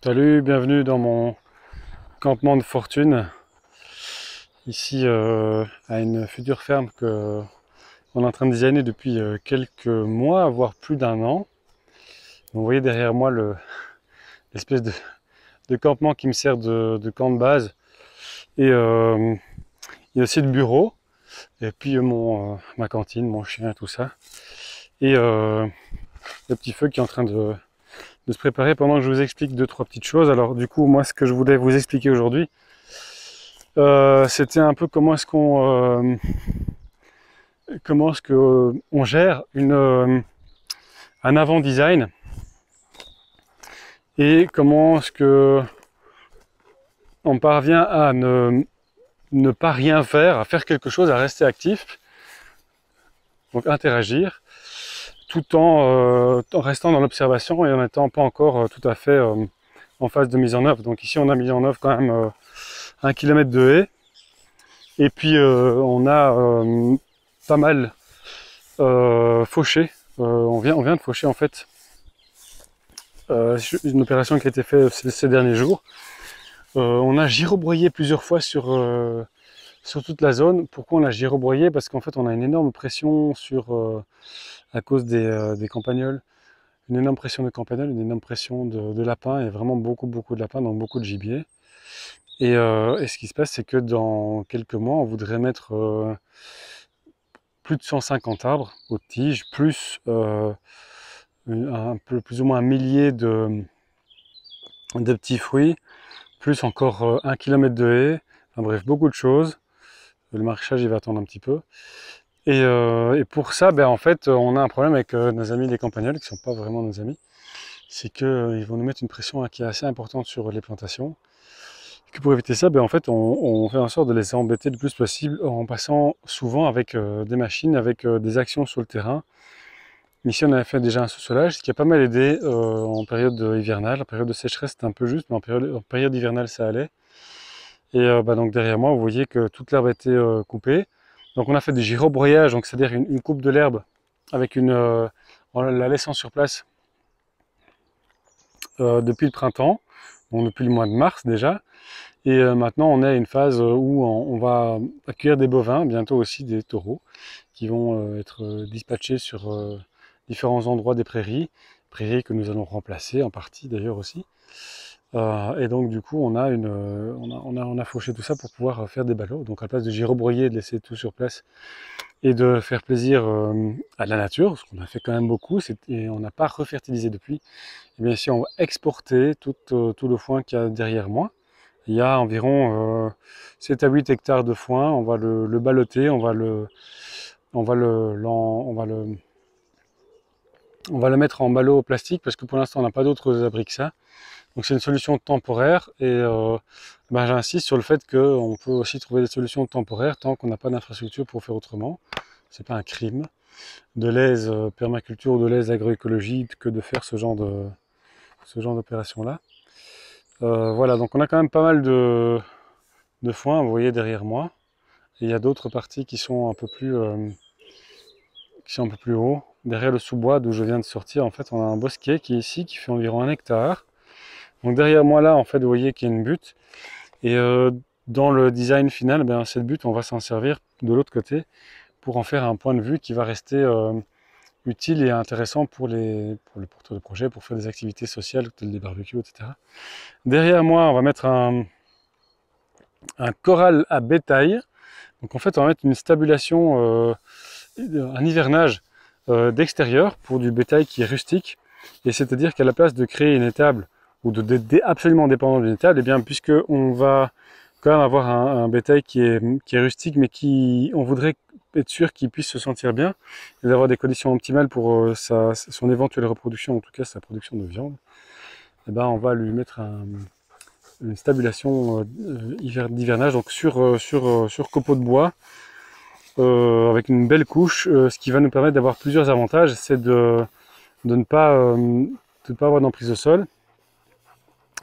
Salut, bienvenue dans mon campement de fortune, ici à une future ferme que on est en train de designer depuis quelques mois, voire plus d'un an. Donc, vous voyez derrière moi l'espèce de campement qui me sert de camp de base et il y a aussi le bureau et puis ma cantine, mon chien, tout ça. Et le petit feu qui est en train de se préparer pendant que je vous explique deux, trois petites choses. Alors du coup, moi ce que je voulais vous expliquer aujourd'hui, c'était un peu comment est-ce que on gère un avant design et comment est-ce que on parvient à ne pas rien faire, à faire quelque chose, à rester actif, donc interagir, tout en restant dans l'observation et en n'étant pas encore tout à fait en phase de mise en œuvre. Donc ici on a mis en œuvre quand même 1 kilomètre de haies et puis on a pas mal fauché. On vient de faucher en fait une opération qui a été faite ces derniers jours. On a girobroyé plusieurs fois sur toute la zone. Pourquoi on a girobroyé? Parce qu'en fait on a une énorme pression à cause des campagnols. Une énorme pression de campagnols, une énorme pression de lapins et vraiment beaucoup de lapins, donc beaucoup de gibier. Et ce qui se passe, c'est que dans quelques mois, on voudrait mettre plus de 150 arbres aux tiges, plus plus ou moins un millier de petits fruits, plus encore 1 kilomètre de haies, enfin bref, beaucoup de choses. Le maraîchage, il va attendre un petit peu. Et pour ça, ben, en fait, on a un problème avec nos amis les campagnols, qui ne sont pas vraiment nos amis. C'est qu'ils vont nous mettre une pression qui est assez importante sur les plantations. Et que pour éviter ça, ben, en fait, on fait en sorte de les embêter le plus possible en passant souvent avec des machines, avec des actions sur le terrain. Ici, on avait fait déjà un sous-solage, ce qui a pas mal aidé en période hivernale. En période de sécheresse, c'était un peu juste, mais en période hivernale, ça allait. Et donc derrière moi, vous voyez que toute l'herbe a été coupée. Donc on a fait des girobroyages, donc c'est-à-dire une coupe de l'herbe avec en la laissant sur place depuis le printemps, donc depuis le mois de mars déjà. Et maintenant, on est à une phase où on va accueillir des bovins, bientôt aussi des taureaux, qui vont être dispatchés sur différents endroits des prairies, prairies que nous allons remplacer en partie d'ailleurs aussi. Et donc du coup, on a fauché tout ça pour pouvoir faire des ballots. Donc à la place de girobroyer, de laisser tout sur place et de faire plaisir à la nature, ce qu'on a fait quand même beaucoup, et on n'a pas refertilisé depuis. Et bien ici, on va exporter tout le foin qu'il y a derrière moi. Il y a environ 7 à 8 hectares de foin. On va le balloter, on va le mettre en ballot plastique parce que pour l'instant on n'a pas d'autres abris que ça. Donc c'est une solution temporaire et ben, j'insiste sur le fait qu'on peut aussi trouver des solutions temporaires tant qu'on n'a pas d'infrastructure pour faire autrement. C'est pas un crime de l'aise permaculture ou de l'aise agroécologie que de faire ce genre d'opération là. Voilà, donc on a quand même pas mal de foin, vous voyez derrière moi. Et il y a d'autres parties qui sont un peu plus haut. Derrière le sous-bois d'où je viens de sortir, en fait, on a un bosquet qui est ici, qui fait environ 1 hectare. Donc derrière moi là, en fait, vous voyez qu'il y a une butte. Et dans le design final, ben, cette butte, on va s'en servir de l'autre côté pour en faire un point de vue qui va rester utile et intéressant pour les porteurs de projets, pour faire des activités sociales, telles des barbecues, etc. Derrière moi, on va mettre un corral à bétail. Donc en fait, on va mettre une stabulation, un hivernage d'extérieur pour du bétail qui est rustique. Et c'est-à-dire qu'à la place de créer une étable ou absolument dépendant d'une étable, et bien puisque on va quand même avoir un bétail qui est rustique, mais on voudrait être sûr qu'il puisse se sentir bien et d'avoir des conditions optimales pour son éventuelle reproduction, en tout cas sa production de viande, et ben on va lui mettre une stabulation d'hivernage donc sur copeaux de bois avec une belle couche, ce qui va nous permettre d'avoir plusieurs avantages. C'est de ne pas avoir d'emprise au sol,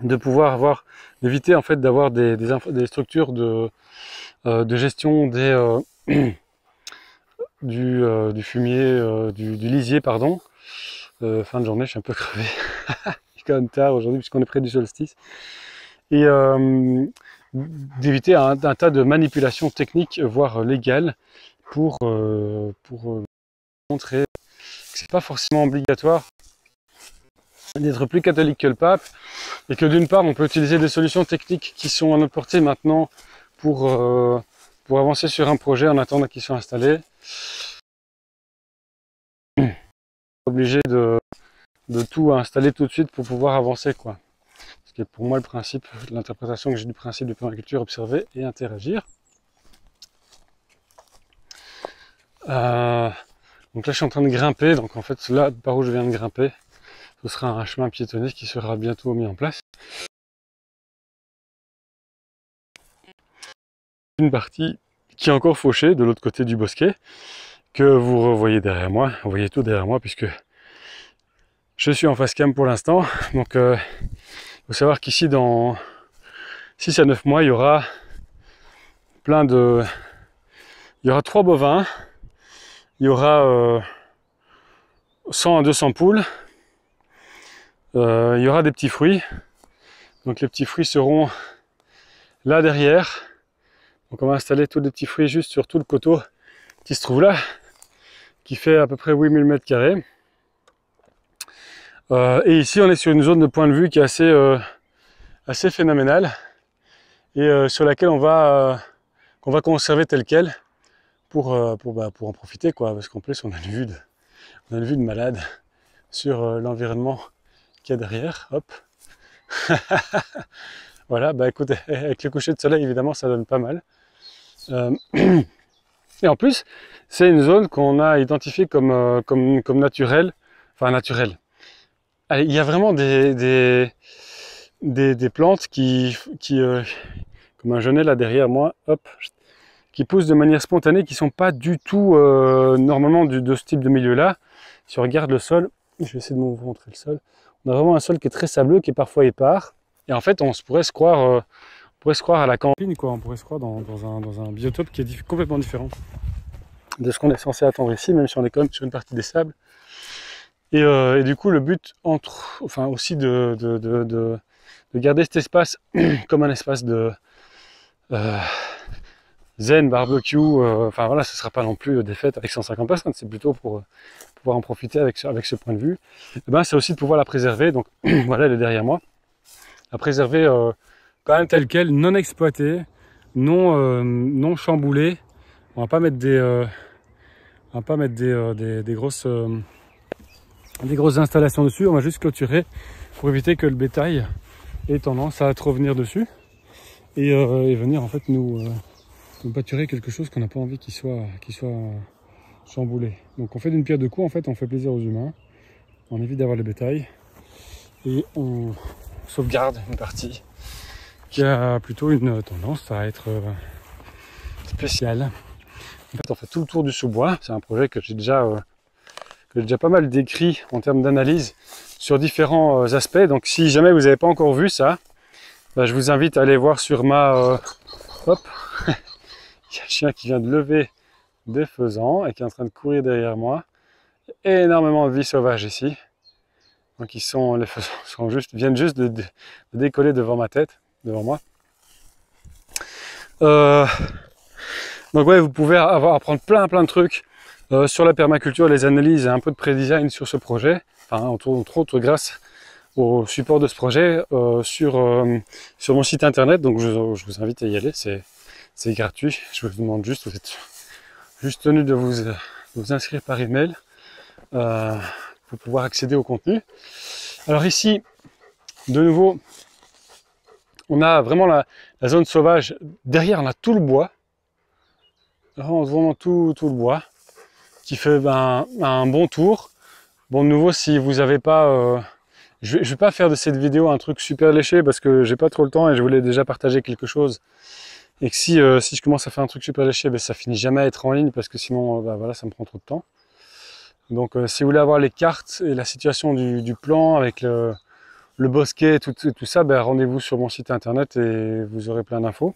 de pouvoir d'éviter en fait d'avoir des structures de gestion du fumier, du lisier, pardon. Fin de journée, je suis un peu crevé. est quand même tard aujourd'hui puisqu'on est près du solstice. Et d'éviter un tas de manipulations techniques, voire légales, pour montrer que c'est pas forcément obligatoire d'être plus catholique que le pape, et que d'une part on peut utiliser des solutions techniques qui sont à notre portée maintenant pour avancer sur un projet en attendant qu'ils soient installés. Obligé de tout installer tout de suite pour pouvoir avancer, quoi. Ce qui est pour moi le principe, l'interprétation que j'ai du principe de permaculture, observer et interagir. Donc là je suis en train de grimper, donc en fait là par où je viens de grimper, ce sera un chemin piétonnier qui sera bientôt mis en place. Une partie qui est encore fauchée de l'autre côté du bosquet, que vous revoyez derrière moi, vous voyez tout derrière moi puisque je suis en face cam pour l'instant. Donc il faut savoir qu'ici dans 6 à 9 mois il y aura plein de... Il y aura 3 bovins, il y aura 100 à 200 poules, il y aura des petits fruits. Donc les petits fruits seront là derrière. Donc on va installer tous les petits fruits juste sur tout le coteau qui se trouve là, qui fait à peu près 8000 m². Et ici on est sur une zone de point de vue qui est assez phénoménale et sur laquelle on va conserver telle quelle pour en profiter, quoi, parce qu'en plus on a une vue de malade sur l'environnement qu'il y a derrière. Hop. Voilà, bah écoutez, avec le coucher de soleil évidemment ça donne pas mal. Et en plus c'est une zone qu'on a identifiée comme naturelle, enfin naturelle. Allez, il y a vraiment des plantes qui comme un genêt là derrière moi, hop, qui poussent de manière spontanée, qui sont pas du tout normalement de ce type de milieu là. Si on regarde le sol, je vais essayer de vous montrer le sol, on a vraiment un sol qui est très sableux, qui est parfois épars, et en fait on pourrait se croire à la campagne, quoi. On pourrait se croire dans un biotope qui est complètement différent de ce qu'on est censé attendre ici, même si on est quand même sur une partie des sables. Et du coup le but aussi de garder cet espace comme un espace de zen, barbecue, enfin voilà, ce ne sera pas non plus des fêtes avec 150 personnes, c'est plutôt pour pouvoir en profiter avec ce point de vue. Et ben, c'est aussi de pouvoir la préserver, donc voilà, elle est derrière moi, la préserver quand même telle quelle, non exploitée, non chamboulée. On va pas mettre des grosses installations dessus, on va juste clôturer pour éviter que le bétail ait tendance à trop venir dessus et venir en fait nous pâturer quelque chose qu'on n'a pas envie qu'il soit chamboulé. Donc on fait d'une pierre deux coups, en fait on fait plaisir aux humains, on évite d'avoir le bétail et on sauvegarde une partie qui a plutôt une tendance à être spéciale. En fait on fait tout le tour du sous-bois, c'est un projet que j'ai déjà pas mal décrit en termes d'analyse sur différents aspects. Donc si jamais vous n'avez pas encore vu ça, bah, je vous invite à aller voir sur ma... hop. Il y a un chien qui vient de lever des faisans et qui est en train de courir derrière moi. Il y a énormément de vie sauvage ici. Donc les faisans viennent juste de décoller devant ma tête, devant moi. Donc ouais, vous pouvez apprendre plein de trucs sur la permaculture, les analyses et un peu de pré-design sur ce projet. Enfin, entre autres grâce au support de ce projet sur mon site internet. Donc je vous invite à y aller, c'est gratuit. Je vous demande juste, vous êtes juste tenu de vous inscrire par email pour pouvoir accéder au contenu. Alors ici, de nouveau, on a vraiment la zone sauvage. Derrière, on a tout le bois. Vraiment tout le bois qui fait un bon tour. Bon, de nouveau, si vous n'avez pas... je vais pas faire de cette vidéo un truc super léché parce que j'ai pas trop le temps et je voulais déjà partager quelque chose. Et que si je commence à faire un truc super léché, ben, ça finit jamais à être en ligne parce que sinon voilà, ça me prend trop de temps. Donc si vous voulez avoir les cartes et la situation du plan avec le bosquet, tout ça, ben, rendez-vous sur mon site internet et vous aurez plein d'infos.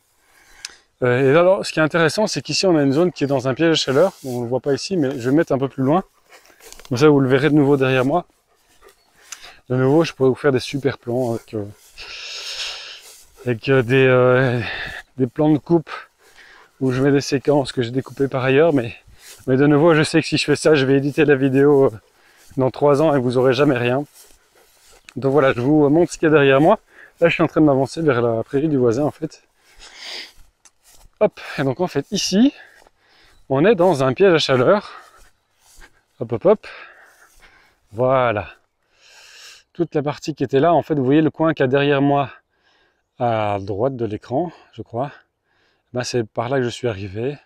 Et alors ce qui est intéressant, c'est qu'ici on a une zone qui est dans un piège à chaleur. On ne le voit pas ici, mais je vais mettre un peu plus loin. Comme ça vous le verrez de nouveau derrière moi. de nouveau, je pourrais vous faire des super plans avec des plans de coupe où je mets des séquences que j'ai découpées par ailleurs, mais de nouveau, je sais que si je fais ça, je vais éditer la vidéo dans 3 ans et vous aurez jamais rien. Donc voilà, je vous montre ce qu'il y a derrière moi. Là, je suis en train de m'avancer vers la prairie du voisin, en fait. Hop, et donc en fait, ici, on est dans un piège à chaleur. Hop, hop, hop. Voilà. Toute la partie qui était là, en fait, vous voyez le coin qu'il y a derrière moi, à droite de l'écran, je crois. Ben, c'est par là que je suis arrivé.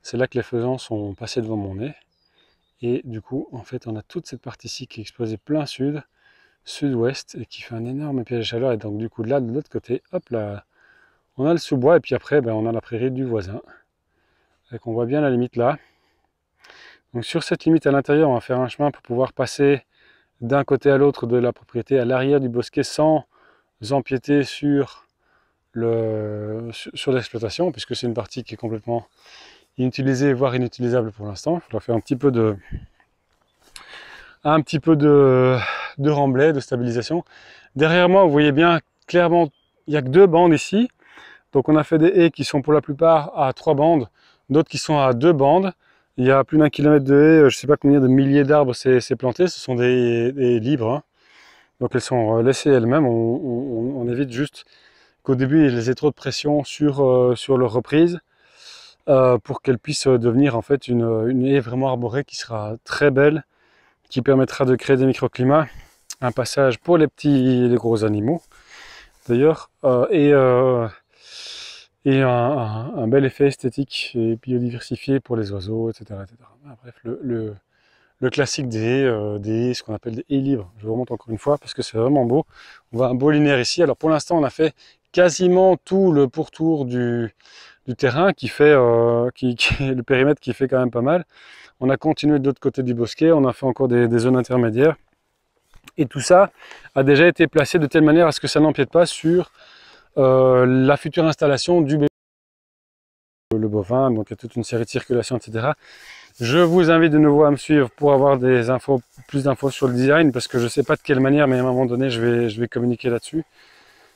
C'est là que les faisans sont passés devant mon nez. Et du coup, en fait, on a toute cette partie-ci qui est exposée plein sud, sud-ouest, et qui fait un énorme piège à chaleur. Et donc, du coup, là, de l'autre côté, hop là, on a le sous-bois, et puis après, ben, on a la prairie du voisin. Et qu'on voit bien la limite là. Donc, sur cette limite à l'intérieur, on va faire un chemin pour pouvoir passer d'un côté à l'autre de la propriété, à l'arrière du bosquet, sans empiéter sur l'exploitation, puisque c'est une partie qui est complètement inutilisée, voire inutilisable pour l'instant. Il faudra faire un petit peu de remblai, de stabilisation. Derrière moi, vous voyez bien clairement, il n'y a que 2 bandes ici. Donc on a fait des haies qui sont pour la plupart à 3 bandes, d'autres qui sont à 2 bandes. Il y a plus d'1 kilomètre de haies, je ne sais pas combien de milliers d'arbres c'est planté, ce sont des haies libres. Hein. Donc elles sont laissées elles-mêmes, on évite juste qu'au début ils aient trop de pression sur leur reprise pour qu'elles puissent devenir en fait une haie vraiment arborée qui sera très belle, qui permettra de créer des microclimats, un passage pour les petits et les gros animaux d'ailleurs, et un bel effet esthétique et biodiversifié pour les oiseaux, etc. etc. Bref, le classique ce qu'on appelle des haies libres. Je vous remonte encore une fois parce que c'est vraiment beau. On voit un beau linéaire ici. Alors pour l'instant, on a fait quasiment tout le pourtour du terrain qui fait le périmètre qui fait quand même pas mal. On a continué de l'autre côté du bosquet, on a fait encore des zones intermédiaires. Et tout ça a déjà été placé de telle manière à ce que ça n'empiète pas sur la future installation du bébé, le bovin, donc il y a toute une série de circulations, etc. Je vous invite de nouveau à me suivre pour avoir plus d'infos sur le design, parce que je ne sais pas de quelle manière, mais à un moment donné, je vais communiquer là-dessus.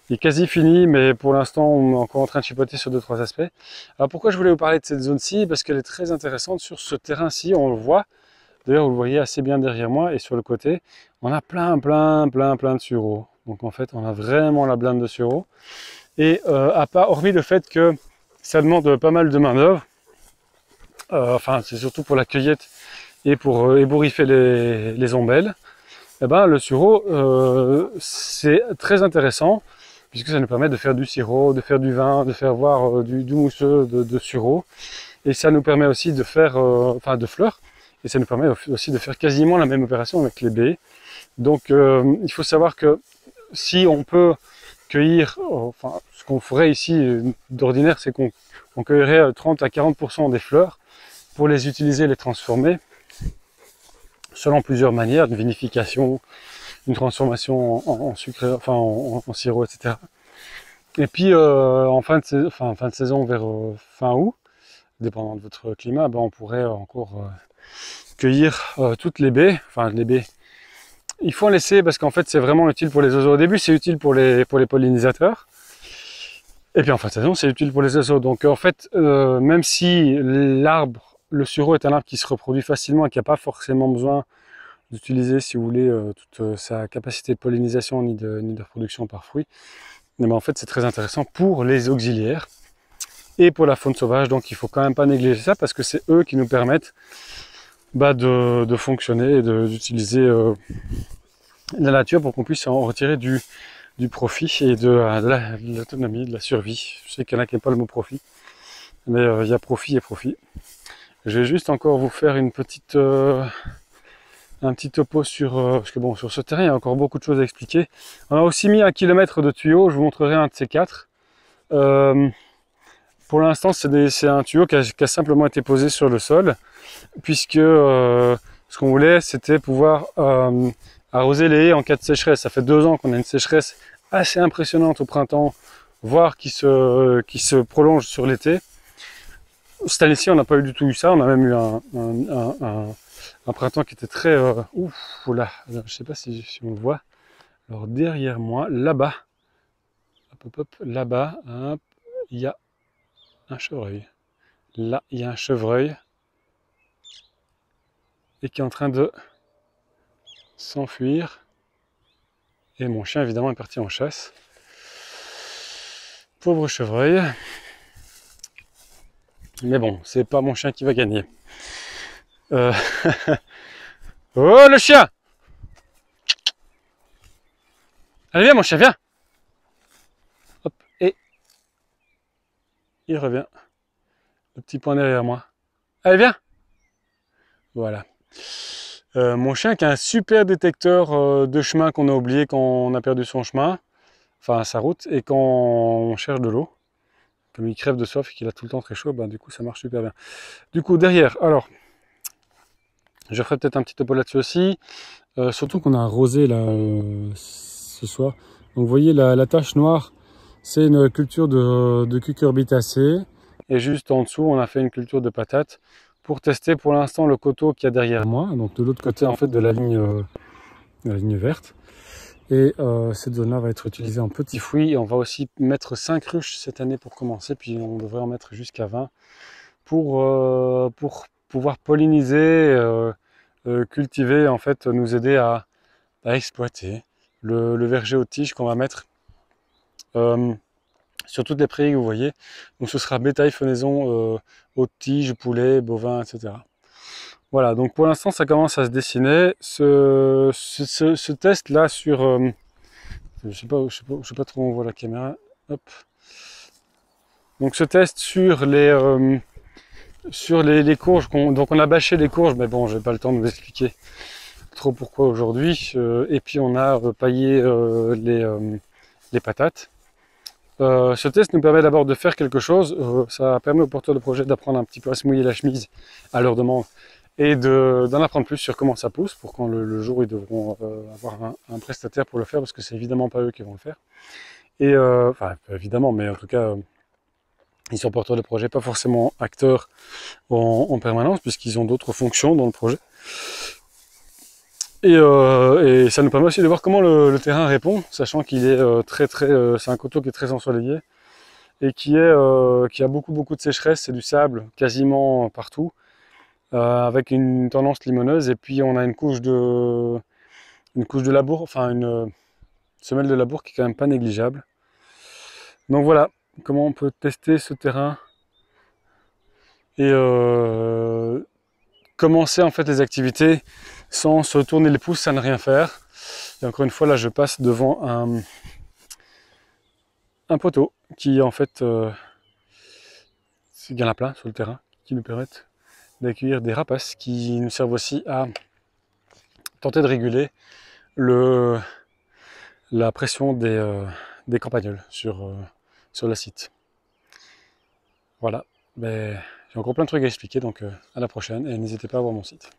Il est quasi fini, mais pour l'instant, on est encore en train de chipoter sur 2-3 aspects. Alors pourquoi je voulais vous parler de cette zone-ci? Parce qu'elle est très intéressante sur ce terrain-ci, on le voit. D'ailleurs, vous le voyez assez bien derrière moi et sur le côté, on a plein de sureaux. Donc en fait, on a vraiment la blinde de sureaux. Et hormis le fait que ça demande pas mal de main d'œuvre, enfin c'est surtout pour la cueillette et pour ébouriffer les ombelles, et ben, le sureau c'est très intéressant puisque ça nous permet de faire du sirop, de faire du vin, de faire voir du mousseux de sureau, et ça nous permet aussi de faire de fleurs, et ça nous permet aussi de faire quasiment la même opération avec les baies. Donc il faut savoir que si on peut cueillir, ce qu'on ferait ici d'ordinaire, c'est qu'on cueillerait 30 à 40% des fleurs pour les utiliser, les transformer selon plusieurs manières, une vinification, une transformation en sucre, en sirop, etc. Et puis en fin de saison vers fin août, dépendant de votre climat, ben, on pourrait encore cueillir toutes les baies, les baies. Il faut en laisser parce qu'en fait c'est vraiment utile pour les oiseaux. Au début c'est utile pour les pollinisateurs. Et puis en fin de saison c'est utile pour les oiseaux. Donc en fait, même si le sureau est un arbre qui se reproduit facilement et qui n'a pas forcément besoin d'utiliser, si vous voulez, toute sa capacité de pollinisation ni de reproduction par fruit, mais en fait c'est très intéressant pour les auxiliaires et pour la faune sauvage. Donc il faut quand même pas négliger ça parce que c'est eux qui nous permettent de fonctionner et d'utiliser la nature pour qu'on puisse en retirer du profit et de l'autonomie, de la survie. Je sais qu'il y en a qui n'aiment pas le mot profit, mais il y a profit et profit. Je vais juste encore vous faire un petit topo parce que bon, sur ce terrain il y a encore beaucoup de choses à expliquer. On a aussi mis 1 kilomètre de tuyaux, je vous montrerai un de ces 4. Pour l'instant c'est un tuyau qui a simplement été posé sur le sol, puisque ce qu'on voulait c'était pouvoir arroser les haies en cas de sécheresse. Ça fait 2 ans qu'on a une sécheresse assez impressionnante au printemps, voire qui se prolonge sur l'été. Cette année-ci, on n'a pas du tout eu ça. On a même eu un printemps qui était très... je ne sais pas si on le voit. Alors derrière moi, là-bas, là-bas, il y a un chevreuil. Là, il y a un chevreuil et qui est en train de s'enfuir. Et mon chien, évidemment, est parti en chasse. Pauvre chevreuil. Mais bon, c'est pas mon chien qui va gagner. Euh... Oh, le chien! Allez, viens, mon chien, viens! Hop, et il revient. Le petit point derrière moi. Allez, viens! Voilà. Mon chien qui a un super détecteur de chemin qu'on a oublié quand on a perdu son chemin, enfin sa route, et quand on cherche de l'eau. Comme il crève de soif et qu'il a tout le temps très chaud, ben, du coup ça marche super bien. Du coup derrière, alors, je ferai peut-être un petit topo là-dessus aussi, surtout qu'on a arrosé là ce soir. Donc vous voyez la tache noire, c'est une culture de cucurbitacées, et juste en dessous on a fait une culture de patates pour tester pour l'instant le coteau qu'il y a derrière moi, donc de l'autre côté en fait de la ligne verte. Et cette zone-là va être utilisée en petits fruits. Et on va aussi mettre 5 ruches cette année pour commencer. Puis on devrait en mettre jusqu'à 20 pour pouvoir polliniser, cultiver, en fait, nous aider à exploiter le verger aux tiges qu'on va mettre sur toutes les prairies que vous voyez. Donc ce sera bétail, fenaison, aux tiges, poulets, bovins, etc. Voilà, donc pour l'instant ça commence à se dessiner. Ce test-là sur... je sais pas trop où on voit la caméra. Hop. Donc ce test sur les courges, donc on a bâché les courges, mais bon, j'ai pas le temps de vous expliquer trop pourquoi aujourd'hui. Et puis on a paillé les patates. Ce test nous permet d'abord de faire quelque chose. Ça permet aux porteurs de projet d'apprendre un petit peu à se mouiller la chemise à leur demande et d'en apprendre plus sur comment ça pousse pour quand le jour où ils devront avoir un prestataire pour le faire, parce que c'est évidemment pas eux qui vont le faire. Et enfin évidemment, mais en tout cas ils sont porteurs de projet, pas forcément acteurs en permanence, puisqu'ils ont d'autres fonctions dans le projet. Et ça nous permet aussi de voir comment le terrain répond, sachant qu'il est c'est un coteau qui est très ensoleillé et qui a beaucoup de sécheresse, c'est du sable quasiment partout, avec une tendance limoneuse, et puis on a une couche de labour, enfin une semelle de labour qui est quand même pas négligeable. Donc voilà comment on peut tester ce terrain et commencer en fait les activités sans se tourner les pouces à ne rien faire. Et encore une fois, là je passe devant un poteau qui en fait il y en a plein sur le terrain qui nous permettent d'accueillir des rapaces qui nous servent aussi à tenter de réguler la pression des campagnols sur le site. Voilà, j'ai encore plein de trucs à expliquer, donc à la prochaine et n'hésitez pas à voir mon site.